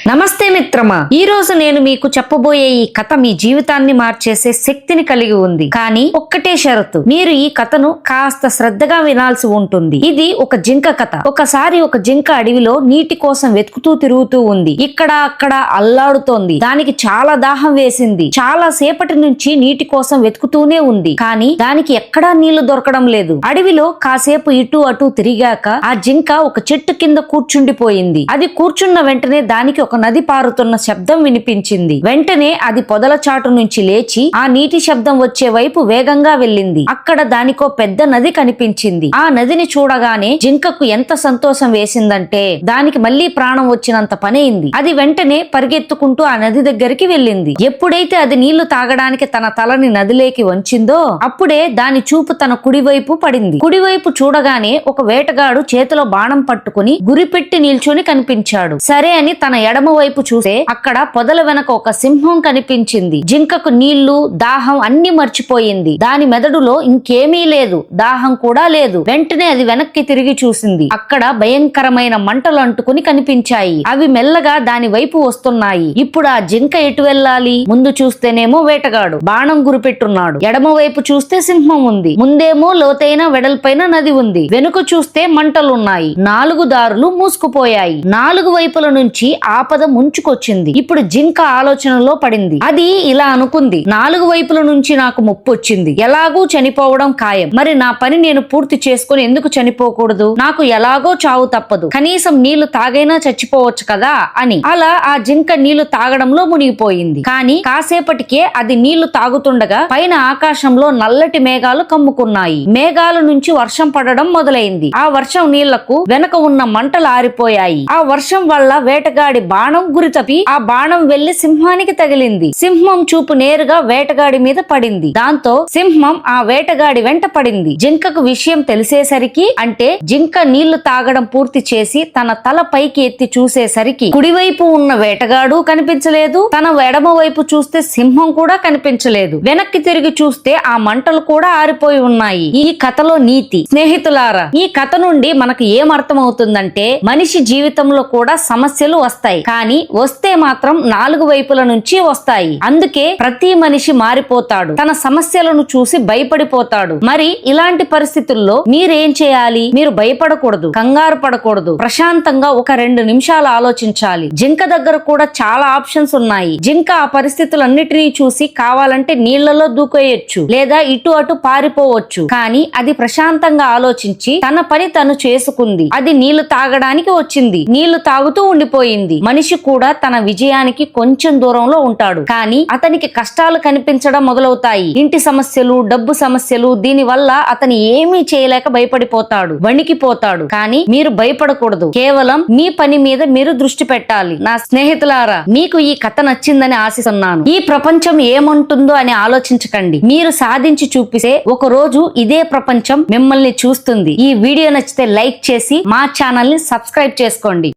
నమస్తే మిత్రమా, ఈ రోజు నేను మీకు చెప్పబోయే ఈ కథ మీ జీవితాన్ని మార్చేసే శక్తిని కలిగి ఉంది. కానీ ఒక్కటే షరతు, మీరు ఈ కథను కాస్త శ్రద్ధగా వినాల్సి ఉంటుంది. ఇది ఒక జింక కథ. ఒకసారి ఒక జింక అడవిలో నీటి కోసం వెతుకుతూ తిరుగుతూ ఉంది. ఇక్కడ అక్కడ అల్లాడుతోంది. దానికి చాలా దాహం వేసింది. చాలా సేపటి నుంచి నీటి కోసం వెతుకుతూనే ఉంది. కానీ దానికి ఎక్కడా నీళ్లు దొరకడం లేదు. అడవిలో కాసేపు ఇటు అటు తిరిగాక ఆ జింక ఒక చెట్టు కింద కూర్చుండిపోయింది. అది కూర్చున్న వెంటనే దానికి ఒక నది పారుతున్న శబ్దం వినిపించింది. వెంటనే అది పొదల చాటు నుంచి లేచి ఆ నీటి శబ్దం వచ్చే వైపు వేగంగా వెళ్ళింది. అక్కడ దానికో పెద్ద నది కనిపించింది. ఆ నదిని చూడగానే జింకకు ఎంత సంతోషం వేసిందంటే దానికి మళ్లీ ప్రాణం వచ్చినంత పనైంది. అది వెంటనే పరిగెత్తుకుంటూ ఆ నది దగ్గరికి వెళ్ళింది. ఎప్పుడైతే అది నీళ్లు తాగడానికి తన తలని నదిలోకి వంచిందో అప్పుడే దాని చూపు తన కుడివైపు పడింది. కుడివైపు చూడగానే ఒక వేటగాడు చేతిలో బాణం పట్టుకుని గురిపెట్టి నిల్చొని కనిపించాడు. సరే అని తన ఎడమ వైపు చూస్తే అక్కడ పొదల వెనక ఒక సింహం కనిపించింది. జింకకు నీళ్లు దాహం అన్ని మర్చిపోయింది. దాని మెదడులో ఇంకేమీ లేదు, దాహం కూడా లేదు. వెంటనే అది వెనక్కి తిరిగి చూసింది. అక్కడ భయంకరమైన మంటలు అంటుకుని కనిపించాయి. అవి మెల్లగా దాని వైపు వస్తున్నాయి. ఇప్పుడు ఆ జింక ఎటు వెళ్ళాలి? ముందు చూస్తేనేమో వేటగాడు బాణం గురిపెట్టున్నాడు. ఎడమ వైపు చూస్తే సింహం ఉంది. ముందేమో లోతైన వెడల్పైన నది ఉంది. వెనుక చూస్తే మంటలున్నాయి. 4 దారులు మూసుకుపోయాయి. 4 వైపుల నుంచి ఆపద ముంచుకొచ్చింది. ఇప్పుడు జింక ఆలోచనలో పడింది. అది ఇలా అనుకుంది, 4 వైపుల నుంచి నాకు ముప్పు వచ్చింది. ఎలాగూ చనిపోవడం ఖాయం. మరి నా పని నేను పూర్తి చేసుకుని ఎందుకు చనిపోకూడదు? నాకు ఎలాగో చావు తప్పదు. కనీసం నీళ్లు తాగైనా చచ్చిపోవచ్చు కదా అని. అలా ఆ జింక నీళ్లు తాగడంలో మునిగిపోయింది. కానీ కాసేపటికే అది నీళ్లు తాగుతుండగా పైన ఆకాశంలో నల్లటి మేఘాలు కమ్ముకున్నాయి. మేఘాల నుంచి వర్షం పడడం మొదలైంది. ఆ వర్షం నీళ్లకు వెనక ఉన్న మంటలు ఆరిపోయాయి. ఆ వర్షం వల్ల వేటగాడి బాణం గురి తప్పి ఆ బాణం వెళ్లి సింహానికి తగిలింది. సింహం చూపు నేరుగా వేటగాడి మీద పడింది. దాంతో సింహం ఆ వేటగాడి వెంట పడింది. జింకకు విషయం తెలిసేసరికి, అంటే జింక నీళ్లు తాగడం పూర్తి చేసి తన తల పైకి ఎత్తి చూసేసరికి కుడివైపు ఉన్న వేటగాడు కనిపించలేదు. తన ఎడమ వైపు చూస్తే సింహం కూడా కనిపించలేదు. వెనక్కి తిరిగి చూస్తే ఆ మంటలు కూడా ఆరిపోయి ఉన్నాయి. ఈ కథలో నీతి, స్నేహితులారా, ఈ కథ నుండి మనకు ఏం అర్థమవుతుందంటే మనిషి జీవితంలో కూడా సమస్యలు వస్తాయి. కానీ వస్తే మాత్రం 4 వైపుల నుంచి వస్తాయి. అందుకే ప్రతి మనిషి మారిపోతాడు. తన సమస్యలను చూసి భయపడిపోతాడు. మరి ఇలాంటి పరిస్థితుల్లో మీరేం చేయాలి? మీరు భయపడకూడదు, కంగారు పడకూడదు. ప్రశాంతంగా ఒక 2 నిమిషాలు ఆలోచించాలి. జింక దగ్గర కూడా చాలా ఆప్షన్స్ ఉన్నాయి. జింక ఆ పరిస్థితులన్నిటినీ చూసి కావాలంటే నీళ్లలో దూకేయొచ్చు, లేదా ఇటు అటు పారిపోవచ్చు. కానీ అది ప్రశాంతంగా ఆలోచించి తన పని తను చేసుకుంది. అది నీళ్లు తాగడానికి వచ్చింది. నీళ్లు తాగుతూ ఉండిపోయింది. మనిషి కూడా తన విజయానికి కొంచెం దూరంలో ఉంటాడు. కానీ అతనికి కష్టాలు కనిపించడం మొదలవుతాయి. ఇంటి సమస్యలు, డబ్బు సమస్యలు. దీని వల్ల అతను ఏమీ చేయలేక భయపడిపోతాడు, వణికిపోతాడు. కానీ మీరు భయపడకూడదు. కేవలం మీ పని మీద మీరు దృష్టి పెట్టాలి. నా స్నేహితులారా, మీకు ఈ కథ నచ్చిందని ఆశిస్తున్నాను. ఈ ప్రపంచం ఏమంటుందో అని ఆలోచించకండి. మీరు సాధించి చూపిస్తే ఒక రోజు ఇదే ప్రపంచం మిమ్మల్ని చూస్తుంది. ఈ వీడియో నచ్చితే లైక్ చేసి మా ఛానల్ ని సబ్స్క్రైబ్ చేసుకోండి.